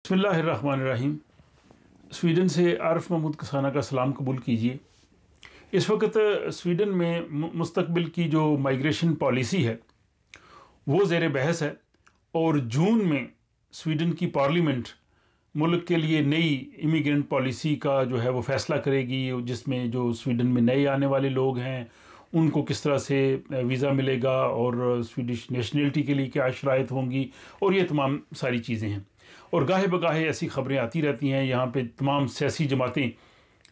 बिस्मिल्लाह अर्रहमान Ar-Rahim. Sweden से आरिफ महमूद कसाना का सलाम कबूल कीजिए। इस वक्त स्वीडन में मुस्तकबिल की जो माइग्रेशन पॉलिसी है वो ज़ेर बहस है और जून में स्वीडन की पार्लियामेंट मुल्क के लिए नई इमिग्रेंट पॉलिसी का जो है वो फ़ैसला करेगी, जिसमें जो स्वीडन में नए आने वाले लोग हैं उनको किस तरह से वीज़ा मिलेगा और स्वीडिश नेशनलिटी के लिए क्या शराइत होंगी और ये तमाम सारी चीज़ें हैं। और गाहे बगाहे ऐसी ख़बरें आती रहती हैं। यहाँ पे तमाम सियासी जमातें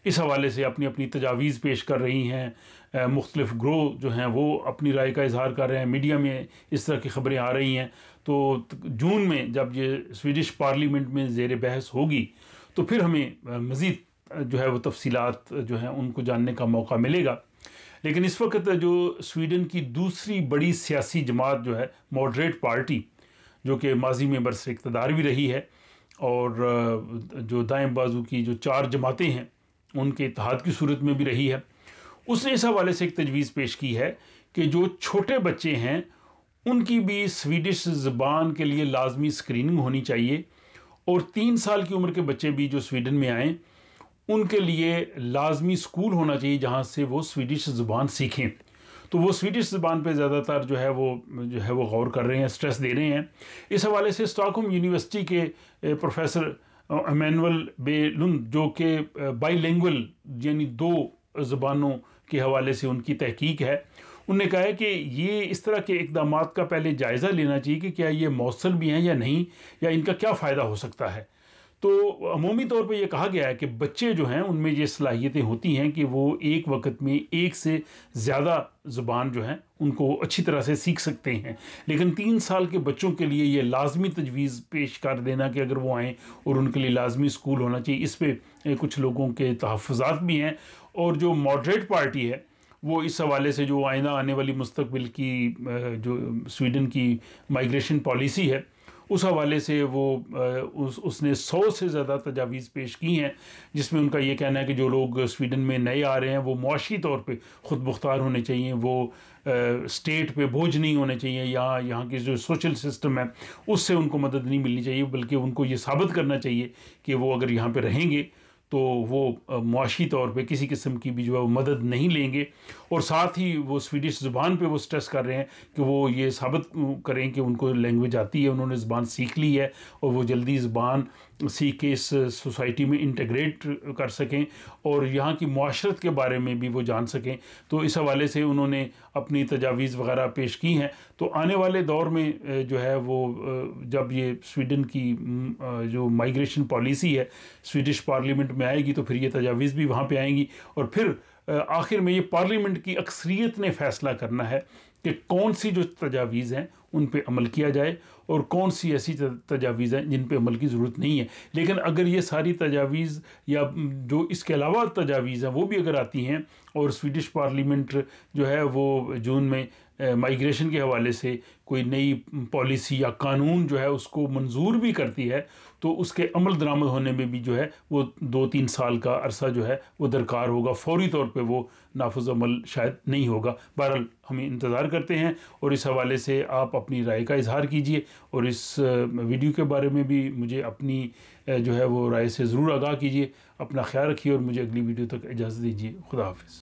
इस हवाले से अपनी अपनी तजावीज़ पेश कर रही हैं। मुख्तलिफ़ ग्रोह जो हैं वो अपनी राय का इजहार कर रहे हैं। मीडिया में इस तरह की ख़बरें आ रही हैं। तो जून में जब ये स्वीडिश पार्लियामेंट में ज़ेर बहस होगी तो फिर हमें मज़ीद जो है वो तफसीलात जो हैं उनको जानने का मौका मिलेगा। लेकिन इस वक्त जो स्वीडन की दूसरी बड़ी सियासी जमात जो है मॉडरेट पार्टी, जो कि माजी में बरसर इक़्तिदार भी रही है और जो दाएं बाजू की जो 4 जमातें हैं उनके इत्तेहाद की सूरत में भी रही है, उसने इस हवाले से एक तजवीज़ पेश की है कि जो छोटे बच्चे हैं उनकी भी स्वीडिश ज़बान के लिए लाजमी स्क्रीनिंग होनी चाहिए और 3 साल की उम्र के बच्चे भी जो स्वीडन में आएँ उनके लिए लाजमी स्कूल होना चाहिए जहाँ से वो स्वीडिश ज़बान सीखें। तो वो स्वीडिश ज़बान पे ज़्यादातर जो है वो गौर कर रहे हैं, स्ट्रेस दे रहे हैं। इस हवाले से स्टॉकहोम यूनिवर्सिटी के प्रोफेसर एमेनुअल बेलुंद, जो कि बाईलिंगुअल यानी 2 ज़बानों के हवाले से उनकी तहकीक है, उन्होंने कहा है कि ये इस तरह के इक़दामात का पहले जायज़ा लेना चाहिए कि क्या ये मौसर भी हैं या नहीं, या इनका क्या फ़ायदा हो सकता है। तो अमूमी तौर पे ये कहा गया है कि बच्चे जो हैं उनमें ये सलाहियतें होती हैं कि वो एक वक्त में एक से ज़्यादा ज़ुबान जो हैं उनको अच्छी तरह से सीख सकते हैं। लेकिन 3 साल के बच्चों के लिए ये लाजमी तजवीज़ पेश कर देना कि अगर वो आएँ और उनके लिए लाजमी स्कूल होना चाहिए, इस पे कुछ लोगों के तहफ़्फ़ुज़ात भी हैं। और जो मॉडरेट पार्टी है वो इस हवाले से जो आइंदा आने वाली मुस्तकबिल की जो स्वीडन की माइग्रेशन पॉलिसी है उस हवाले से वो उसने 100 से ज़्यादा तजावीज़ पेश की हैं, जिसमें उनका ये कहना है कि जो लोग स्वीडन में नए आ रहे हैं वो मुआशी तौर पे ख़ुद मुख्तार होने चाहिए, वो स्टेट पे बोझ नहीं होने चाहिए, यहाँ की जो सोशल सिस्टम है उससे उनको मदद नहीं मिलनी चाहिए, बल्कि उनको ये साबित करना चाहिए कि वो अगर यहाँ पे रहेंगे तो वो मुआशी तौर पे किसी किस्म की भी जो है वो मदद नहीं लेंगे। और साथ ही वो स्वीडिश ज़ुबान पे वो स्ट्रेस कर रहे हैं कि वो ये साबित करें कि उनको लैंग्वेज आती है, उन्होंने ज़ुबान सीख ली है और वो जल्दी ज़ुबान सीख के इस सोसाइटी में इंटीग्रेट कर सकें और यहाँ की मुआशरत के बारे में भी वो जान सकें। तो इस हवाले से उन्होंने अपनी तजावीज़ वगैरह पेश की हैं। तो आने वाले दौर में जो है वो जब ये स्वीडन की जो माइग्रेशन पॉलिसी है स्वीडिश पार्लियामेंट में आएगी तो फिर ये तजावीज़ भी वहाँ पे आएंगी और फिर आखिर में ये पार्लियामेंट की अक्सरियत ने फ़ैसला करना है कि कौन सी जो तजावीज़ हैं उन पे अमल किया जाए और कौन सी ऐसी तजावीज़ हैं जिन पे अमल की ज़रूरत नहीं है। लेकिन अगर ये सारी तजावीज़ या जो इसके अलावा तजावीज़ हैं वो भी अगर आती हैं और स्वीडिश पार्लियामेंट जो है वो जून में माइग्रेशन के हवाले से कोई नई पॉलिसी या कानून जो है उसको मंजूर भी करती है तो उसके अमल दरामद होने में भी जो है वो 2-3 साल का अरसा जो है वो दरकार होगा। फौरी तौर पे वो नाफुज़ अमल शायद नहीं होगा। बहरहाल हम इंतज़ार करते हैं और इस हवाले से आप अपनी राय का इजहार कीजिए और इस वीडियो के बारे में भी मुझे अपनी जो है वो राय से ज़रूर आगाह कीजिए। अपना ख्याल रखिए और मुझे अगली वीडियो तक इजाज़त दीजिए। खुदा हाफ़िज़।